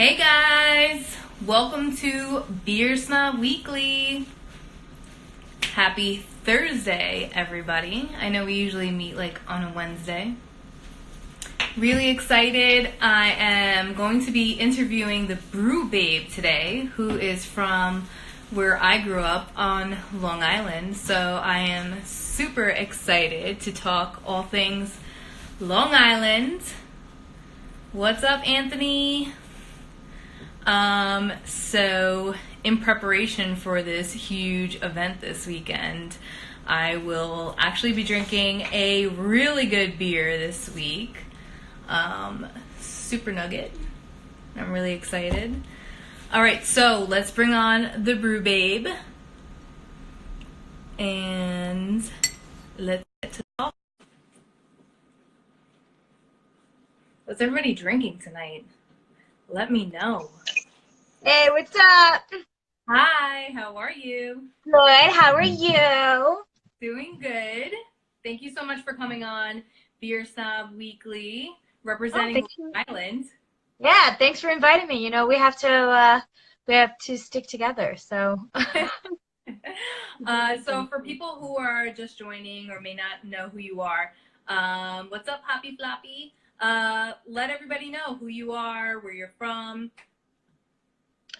Hey guys, welcome to Beer Snob Weekly. Happy Thursday, everybody. I know we usually meet like on a Wednesday. Really excited. I am going to be interviewing the Brew Babe today, who is from where I grew up on Long Island. So I am super excited to talk all things Long Island. What's up, Anthony? So in preparation for this huge event this weekend, I will actually be drinking a really good beer this week. Super Nugget. I'm really excited. All right, so let's bring on the Brew Babe. And let's get to talk. What's everybody drinking tonight? Let me know. Hey, what's up? Hi, how are you? Good. How are you? Doing good. Thank you so much for coming on Beer Snob Weekly, representing Long Island. Yeah, thanks for inviting me. You know, we have to stick together. So So for people who are just joining or may not know who you are, what's up, Hoppy Floppy? Let everybody know who you are, where you're from.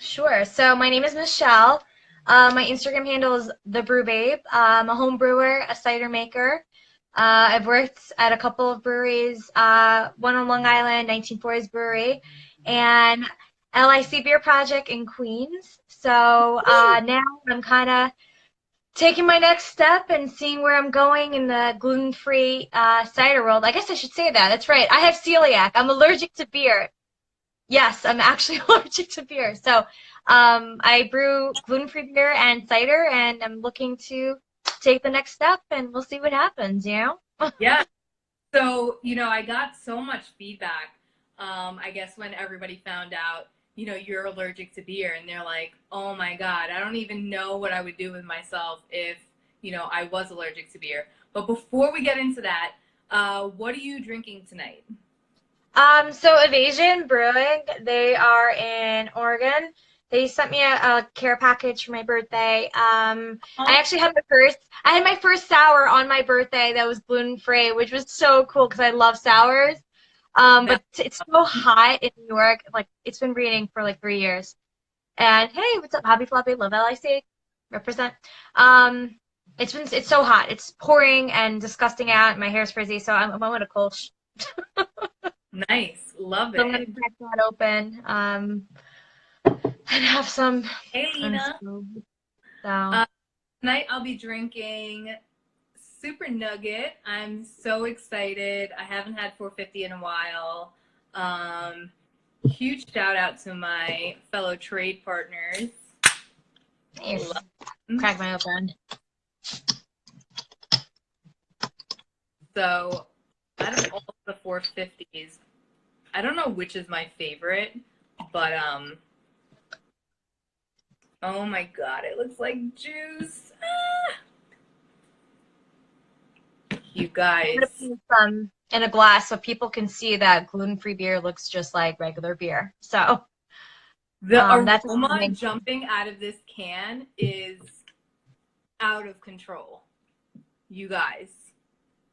Sure. So my name is Michelle. My Instagram handle is The Brew Babe. I'm a home brewer, a cider maker. I've worked at a couple of breweries, one on Long Island, 1940s Brewery, and LIC Beer Project in Queens. So now I'm kind of taking my next step and seeing where I'm going in the gluten-free cider world. I guess I should say that. That's right. I have celiac. I'm allergic to beer. Yes, I'm actually allergic to beer. So I brew gluten-free beer and cider, and I'm looking to take the next step, and we'll see what happens, you know? Yeah. So, I got so much feedback, I guess, when everybody found out, you're allergic to beer. And they're like, oh my God, I don't even know what I would do with myself if, I was allergic to beer. But before we get into that, what are you drinking tonight? So Evasion Brewing, they are in Oregon. They sent me a care package for my birthday. I actually had my first sour on my birthday that was gluten-free, which was so cool because I love sours. But it's so hot in New York. Like, it's been raining for like 3 years. And hey, what's up, Hobby Floppy? Love LIC. Represent. It's so hot. It's pouring and disgusting out. My hair's frizzy, so I'm going to Kolsch. Nice. Love So I'm gonna it. crack that open. And have some. Hey, Lena. So Tonight I'll be drinking Super Nugget. I'm so excited. I haven't had 450 in a while. Huge shout out to my fellow trade partners. nice. Crack my open. So out of all the 450s, I don't know which is my favorite, but oh my God, it looks like juice. You guys. I'm gonna put some in a glass so people can see that gluten-free beer looks just like regular beer. So The that's aroma jumping out of this can is out of control. You guys,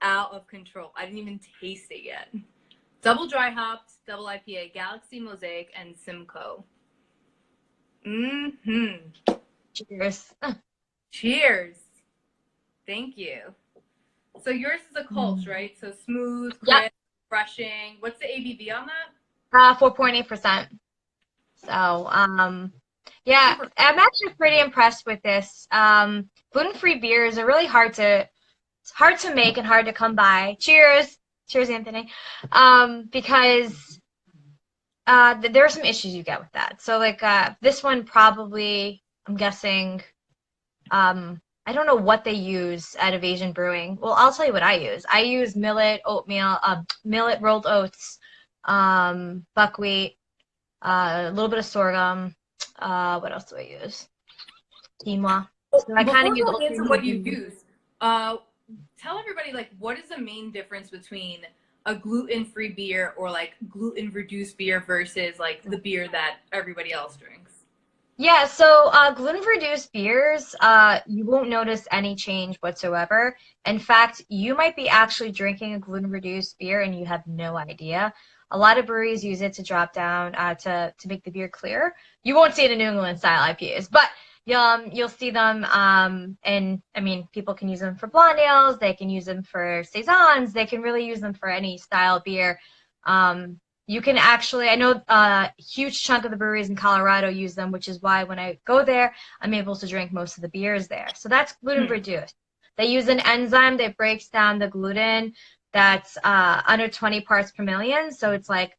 out of control. I didn't even taste it yet. Double dry hopped, double IPA, Galaxy Mosaic, and Simcoe. cheers. Cheers. Thank you. So yours is a Kolsch, right? So smooth, crisp, Yep. refreshing. What's the ABV on that? 4.8%. So yeah, I'm actually pretty impressed with this. Gluten-free beers are really it's hard to make and hard to come by. Cheers. Cheers, Anthony. Because there are some issues you get with that. So like this one probably, I'm guessing, I don't know what they use at Evasion Brewing. Well, I'll tell you what I use. I use millet, oatmeal, millet rolled oats, buckwheat, a little bit of sorghum. What else do I use? Quinoa. So I kind Before of use all going three into what you ingredients. use, tell everybody, like, what is the main difference between a gluten-free beer or like gluten-reduced beer versus like the beer that everybody else drinks? Yeah, so gluten-reduced beers, you won't notice any change whatsoever. In fact, you might be actually drinking a gluten-reduced beer and you have no idea. A lot of breweries use it to drop down to make the beer clear. You won't see it in New England style IPAs, but you'll see them and I mean people can use them for blonde ales, they can use them for saisons, they can really use them for any style beer. Um, you can actually, I know a huge chunk of the breweries in Colorado use them, which is why when I go there, I'm able to drink most of the beers there. So that's gluten Hmm. reduced. They use an enzyme that breaks down the gluten that's under 20 parts per million. So it's like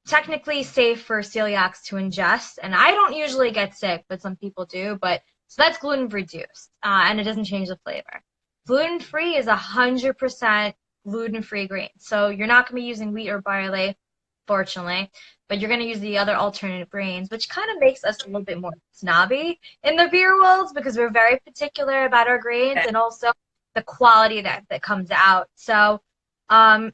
technically safe for celiacs to ingest. And I don't usually get sick, but some people do. But so that's gluten reduced, and it doesn't change the flavor. Gluten free is 100% gluten free grain. So you're not going to be using wheat or barley, fortunately, but you're going to use the other alternative grains, which kind of makes us a little bit more snobby in the beer world because we're very particular about our grains Okay. and also the quality that comes out. So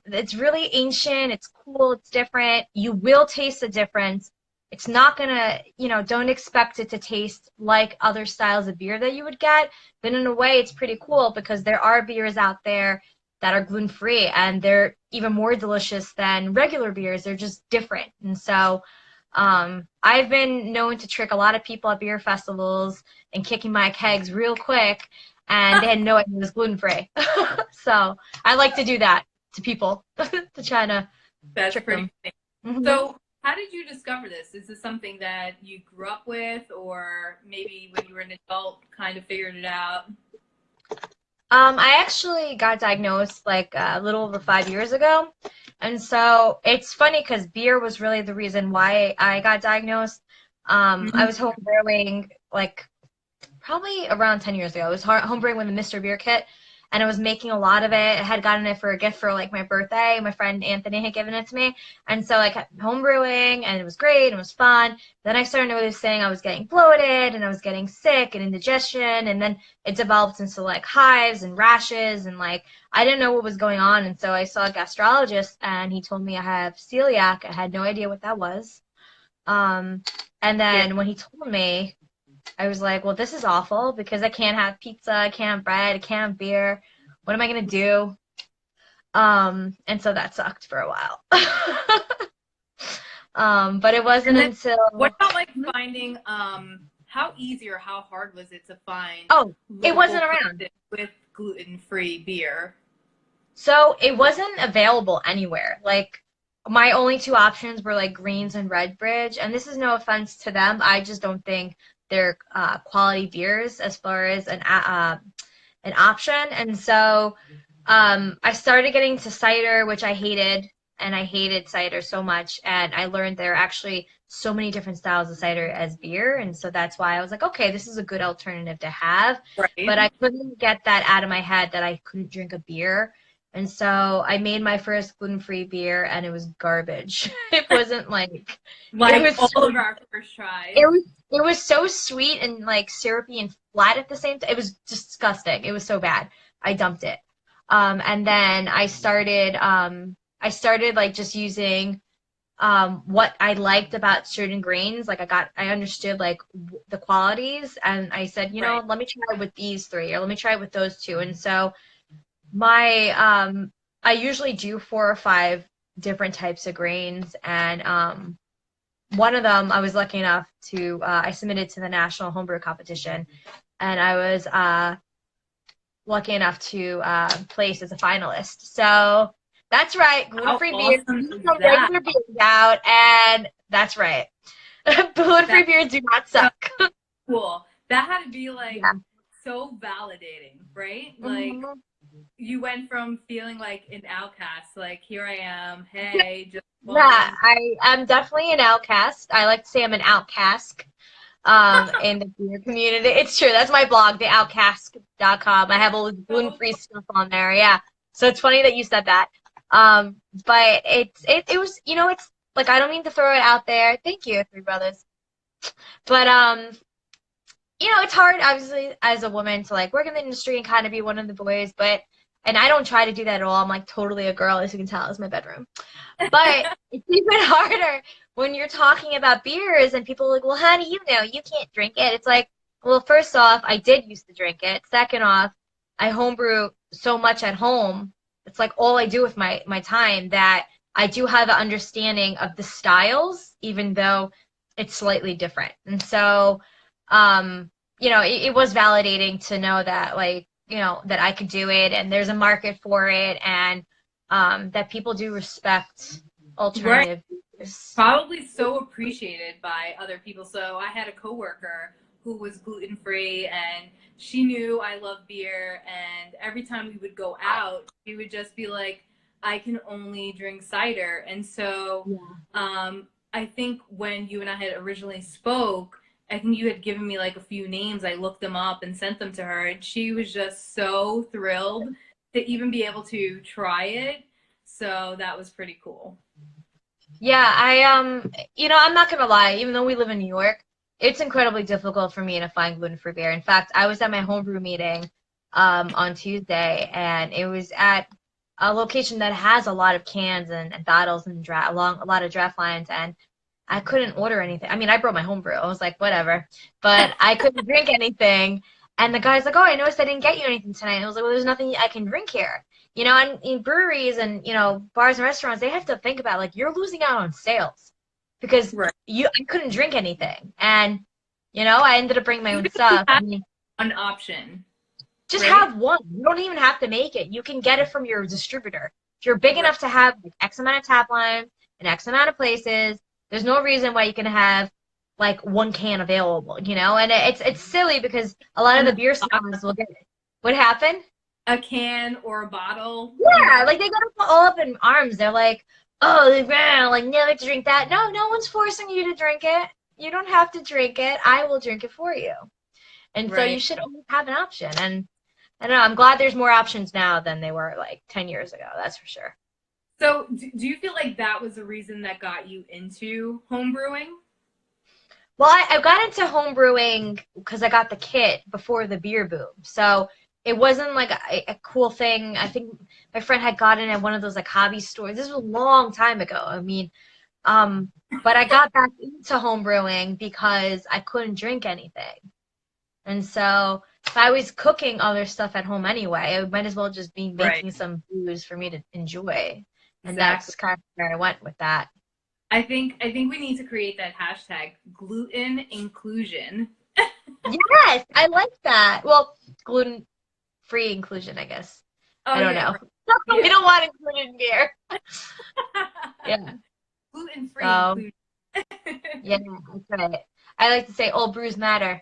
it's really ancient, it's cool, it's different. You will taste the difference. It's not gonna, don't expect it to taste like other styles of beer that you would get, but in a way it's pretty cool because there are beers out there that are gluten-free and they're even more delicious than regular beers. They're just different. And so I've been known to trick a lot of people at beer festivals and kicking my kegs real quick, and they had no idea it was gluten-free. So I like to do that to people to try to That's trick pretty them. funny. Hmm. So, how did you discover this? Is this something that you grew up with, or maybe when you were an adult, kind of figured it out? I actually got diagnosed like a little over 5 years ago. And so it's funny because beer was really the reason why I got diagnosed. I Mhm. was home brewing like probably around 10 years ago. I was homebrewing with a Mr. Beer kit, and I was making a lot of it. I had gotten it for a gift for like my birthday. My friend Anthony had given it to me. And so I kept homebrewing, and it was great. It was fun. Then I started noticing I was getting bloated, and I was getting sick and indigestion. And then it developed into like hives and rashes. And like, I didn't know what was going on. And so I saw a gastrologist, and he told me I have celiac. I had no idea what that was. Um, and Yeah. then when he told me, I was like, well, this is awful because I can't have pizza, I can't have bread, I can't have beer. What am I gonna do? And so that sucked for a while. But it And wasn't then, what until about like finding how easy or how hard was it to find oh, it local wasn't around. places with gluten-free beer? So it wasn't available anywhere. Like my only two options were like Greens and Redbridge, and this is no offense to them. I just don't think they're quality beers as far as an option. And so I started getting to cider, which I hated, and I hated cider so much. And I learned there are actually so many different styles of cider as beer. And so that's why I was like, okay, this is a good alternative to have. Right. But I couldn't get that out of my head that I couldn't drink a beer. And so I made my first gluten-free beer, and it was garbage. It wasn't like it Like was all of our first tries. it was so sweet and like syrupy and flat at the same time. It was disgusting. It was so bad. I dumped it. And then I started like just using what I liked about certain grains. Like I understood like the qualities, and I said, Right. let me try it with these three, or let me try it with those two. And so my I usually do 4 or 5 different types of grains, and one of them I was lucky enough to I submitted to the national homebrew competition, and I was lucky enough to place as a finalist. So that's right, How gluten-free beers. awesome There's is some that? regular beers out, and that's right. Gluten-free That's beers do not so suck. cool. That had to be like Yeah. so validating, right? Like Mhm. you went from feeling like an outcast, like here I am, hey, just Yeah, one. I'm definitely an outcast. I like to say I'm an outcast in the beer community. It's true. That's my blog, theoutcast.com. I That's have all this so gluten-free stuff on there. Yeah. So it's funny that you said that. But it was, it's like I don't mean to throw it out there. Thank you, Three Brothers. But it's hard obviously as a woman to like work in the industry and kind of be one of the boys, but And I don't try to do that at all. I'm like totally a girl, as you can tell, is my bedroom. But it's even harder when you're talking about beers and people are like, well, how do you know? You can't drink it. It's like, well, first off, I did used to drink it. Second off, I homebrew so much at home. It's like all I do with my time that I do have an understanding of the styles, even though it's slightly different. And so, it was validating to know that, like, that I could do it and there's a market for it, and that people do respect Right. alternative beers. Probably so appreciated by other people. So I had a coworker who was gluten free, and she knew I love beer. And every time we would go out, she would just be like, "I can only drink cider." And so, Yeah. I think when you and I had originally spoke, I think you had given me like a few names. I looked them up and sent them to her, and she was just so thrilled to even be able to try it. So that was pretty cool. Yeah, I'm not gonna lie, even though we live in New York, it's incredibly difficult for me to find gluten-free beer. In fact, I was at my homebrew meeting on Tuesday, and it was at a location that has a lot of cans and bottles and along a lot of draft lines, and I couldn't order anything. I mean, I brought my homebrew. I was like, whatever, but I couldn't drink anything. And the guy's like, oh, I noticed I didn't get you anything tonight. And I was like, well, there's nothing I can drink here. And in breweries and, bars and restaurants, they have to think about, like, you're losing out on sales because Right. I couldn't drink anything. And, I ended up bringing my own stuff. I mean, An option, just right? have one. You don't even have to make it. You can get it from your distributor. If you're big Right. enough to have like X amount of tap lines and X amount of places, there's no reason why you can have like one can available. And it's silly because a lot of And the beer snobs will get it. What happened? a can or a bottle. Yeah, like they got all up in arms. They're like, oh, man, like never to drink that. No, no one's forcing you to drink it. You don't have to drink it. I will drink it for you. And so you Right. should always have an option. And I don't know, I'm glad there's more options now than they were like 10 years ago. That's for sure. So, do you feel like that was the reason that got you into home brewing? Well, I got into home brewing because I got the kit before the beer boom. So it wasn't like a cool thing. I think my friend had gotten it at one of those like hobby stores. This was a long time ago. I mean, but I got back into home brewing because I couldn't drink anything. And so if I was cooking other stuff at home anyway, I might as well just be Right. making some booze for me to enjoy. And Exactly. that's kind of where I went with that. I think we need to create that hashtag gluten inclusion. Yes, I like that. Well, gluten-free inclusion, I guess. Oh I don't yeah, know. right. We Yeah. don't want included in beer. Yeah. Gluten free So, inclusion. yeah, that's right. I like to say all brews matter.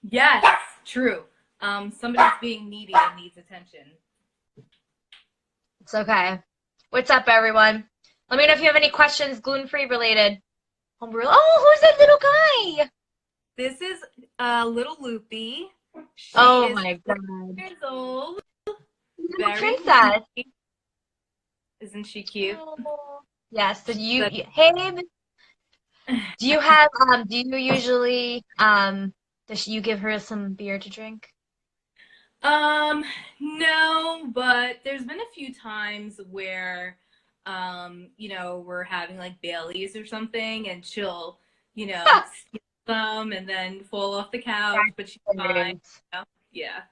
Yes, true. Somebody's being needy and needs attention. It's okay. What's up, everyone? Let me know if you have any questions gluten-free related. Homebrew. Oh, who's that little guy? This is little Loopy. She Oh is my 4 God. years old. Little Very princess. sweet. Isn't she cute? Oh. Yes. So But hey, do you usually does you give her some beer to drink? no, but there's been a few times where we're having like Baileys or something, and she'll, steal some and then fall off the couch, but she's fine. Yeah.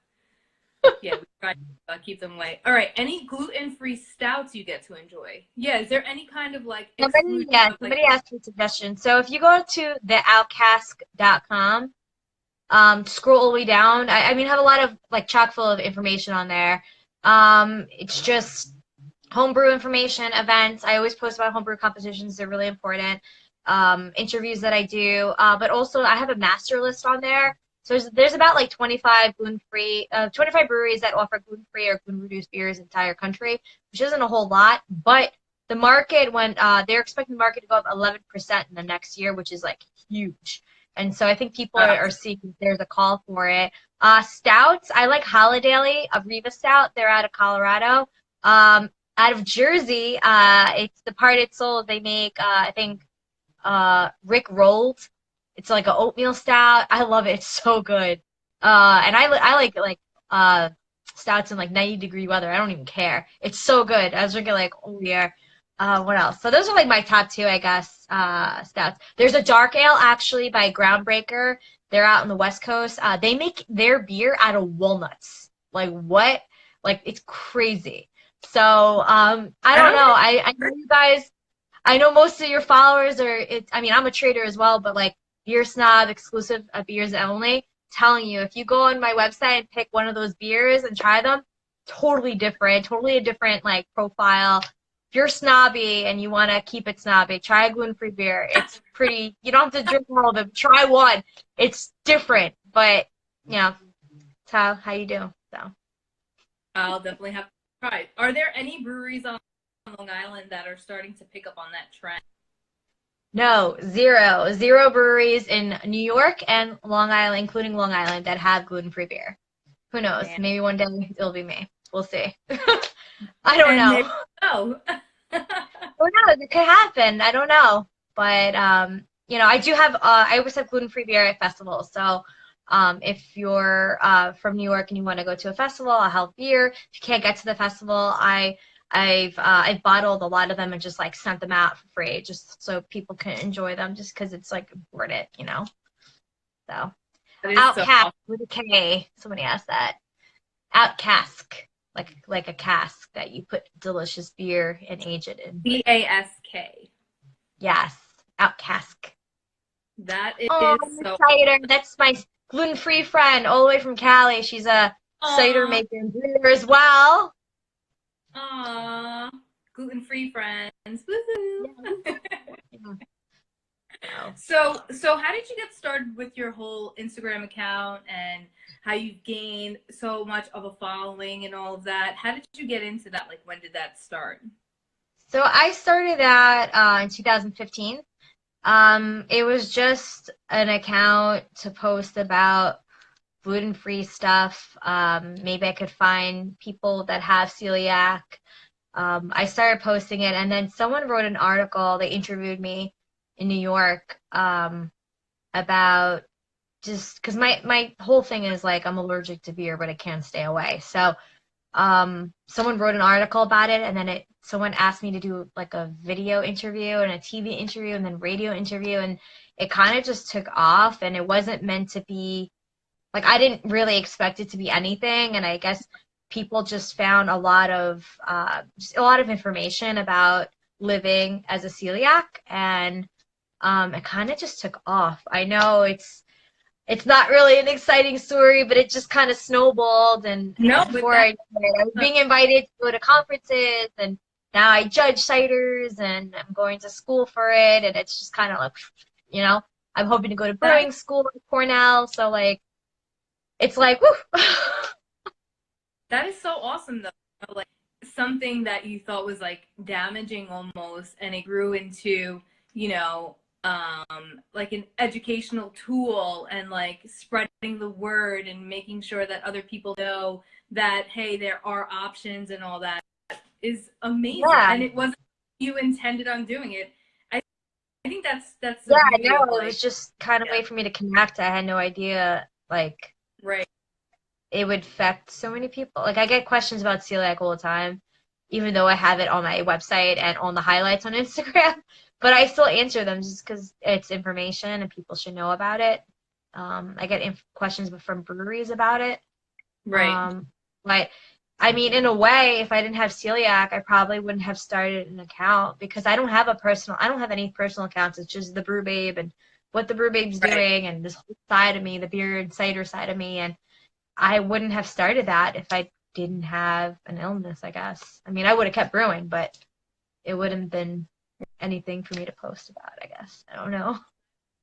Yeah, we try to keep them away. All right, any gluten-free stouts you get to enjoy? Yeah, is there any kind of like exclusion of like? Somebody asked for a suggestion. So if you go to theoutcask.com, scroll all the way down. I mean, have a lot of like chock full of information on there. It's just homebrew information, events. I always post about homebrew competitions. They're really important. Interviews that I do. But also I have a master list on there. So there's about like 25 gluten-free, 25 breweries that offer gluten-free or gluten-reduced beers in the entire country, which isn't a whole lot. But the market, when they're expecting the market to go up 11% in the next year, which is like huge. And so I think people are seeing there's a call for it. Stouts, I like Holiday, a Riva Stout. They're out of Colorado. Out of Jersey, it's the part it's sold. They make, I think, Rick Rolled. It's like an oatmeal stout. I love it. It's so good. And I like stouts in like 90-degree weather. I don't even care. It's so good. I was drinking like all year. What else? So those are like my top two, I guess, stouts. There's a dark ale actually by Groundbreaker. They're out on the West Coast. They make their beer out of walnuts. Like what? Like it's crazy. So I don't know. I know you guys. I know most of your followers are. I mean, I'm a trader as well, but like Beer Snob exclusive beers only. Telling you, if you go on my website and pick one of those beers and try them, totally different, totally a different like profile. If you're snobby and you want to keep it snobby, try a gluten-free beer. It's pretty. You don't have to drink all of them. Try one. It's different, but yeah, it's how you do. So I'll definitely have to try it. Are there any breweries on Long Island that are starting to pick up on that trend? no, zero breweries in New York and Long Island, including Long Island, that have gluten-free beer. Who knows? Man. Maybe one day it'll be me. We'll see. I don't know. Oh. Who knows? It could happen. I don't know. But you know, I do have I always have gluten-free beer at festivals. So if you're from New York and you want to go to a festival, I'll have beer. If you can't get to the festival, I've bottled a lot of them and just like sent them out for free, just so people can enjoy them, just because it's like important, you know. So Outcask with a K. Somebody asked that. Outcask, like a cask that you put delicious beer and age it in. Cask. Yes, Outcask. That is so. Cider. That's my gluten-free friend, all the way from Cali. She's a cider maker and brewer as well. Aww, gluten-free friends. Woohoo! Yeah. So how did you get started with your whole Instagram account and how you've gained so much of a following and all of that? How did you get into that? Like, when did that start? So I started that in 2015. It was just an account to post about gluten-free stuff. Maybe I could find people that have celiac. I started posting it, and then someone wrote an article. They interviewed me in New York about just because my whole thing is like I'm allergic to beer, but I can't stay away. So someone wrote an article about it, and then someone asked me to do like a video interview and a TV interview and then radio interview, and it kind of just took off, and it wasn't meant to be like I didn't really expect it to be anything, and I guess people just found a lot of information about living as a celiac, and it kind of just took off. I know it's not really an exciting story, but it just kind of snowballed. And before I was being invited to go to conferences, and now I judge ciders, and I'm going to school for it. And it's just kind of like, you know, I'm hoping to go to brewing school at Cornell. So like, it's like, woo. That is so awesome, though. Like something that you thought was like damaging almost, and it grew into, you know, like an educational tool and like spreading the word and making sure that other people know that, hey, there are options and all that is amazing. Yeah. And it wasn't you intended on doing it. I think that's yeah, no, it was just kind of a way for me to connect. I had no idea like it would affect so many people. Like I get questions about celiac all the time, even though I have it on my website and on the highlights on Instagram. But I still answer them just because it's information and people should know about it. I get questions from breweries about it. Right. But I mean, in a way, if I didn't have celiac, I probably wouldn't have started an account because I don't have any personal accounts. It's just the Brew Babe and what the Brew Babe's doing and this whole side of me, the beer and cider side of me. And I wouldn't have started that if I didn't have an illness, I guess. I mean, I would have kept brewing, but it wouldn't have been anything for me to post about, I guess. I don't know.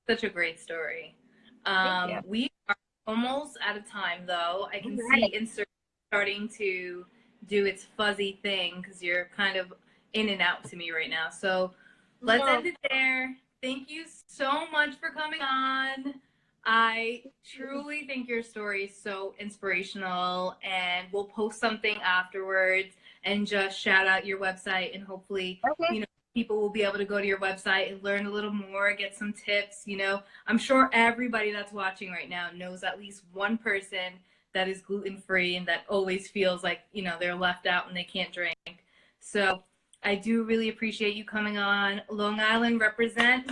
Such a great story. We are almost out of time, though. I can see Instagram starting to do its fuzzy thing because you're kind of in and out to me right now. So let's end it there. Thank you so much for coming on. I truly think your story is so inspirational, and we'll post something afterwards and just shout out your website, and hopefully, you know, people will be able to go to your website and learn a little more, get some tips. You know, I'm sure everybody that's watching right now knows at least one person that is gluten-free and that always feels like, you know, they're left out and they can't drink. So I do really appreciate you coming on. Long Island represent.